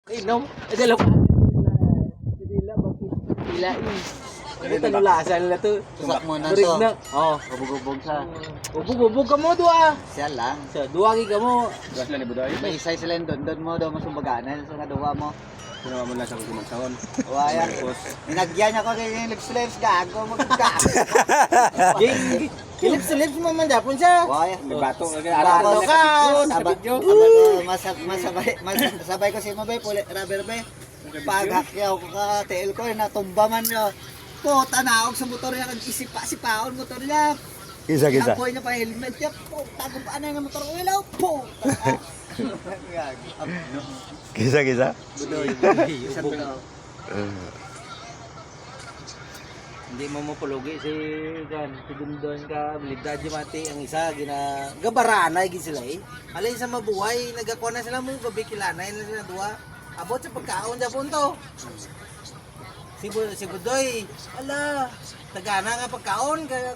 Inom. Ito lang. Dila bakit? Dila ini tanulasan nila to. Tusak mo na Burig to. na. Oh. Bubog-bubog sa. Bubog ka mo dua. Siya lang. Sa dua gi ka mo. Gas lang ni Buday. May isa sila doon mo daw masumbaganan sa naduwa mo. Kunawa mo lang sa kusimang taon. Waya. Ninagyan ako kay yung lips gago mo gago. Lips mo man dapon siya. Waya. May bato na Bato ka. Masabay ko si Mabay puli rubber bay. Paghakyaw ko ka TL ko natumba man yo. Puta na ako sa motor niya kag isipa-sipaon motor niya. Kisa. Apoy na pa helmet niya. Puta kung paano yung motor ko ilaw. Puta. Kisa. Budoy. Hindi mo mapulugi si Gan, si Dundon ka, bilidad yung mati, ang isa, gabarana, gin sila eh. Alay sa mabuhay, nagakuha na sila mo, gabi kilanay na sila duwa. Abot sa pagkaon dyan punto. Si Budoy, ala, tagana nga pagkaon, kaya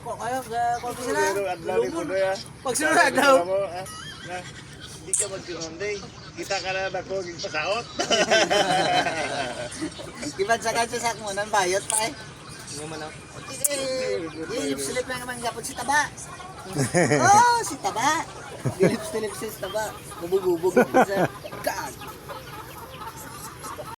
sila. Lumon. Pag sinunod daw. Hindi ka magsinunday. Kita ka na ako pasaot. Iban sa kansa sa mo nang bayot pa eh. Ano man ako? Yung slip na naman gapon si Taba. Oh, si Taba. Gilip si Taba. Bubog-bubog sa God.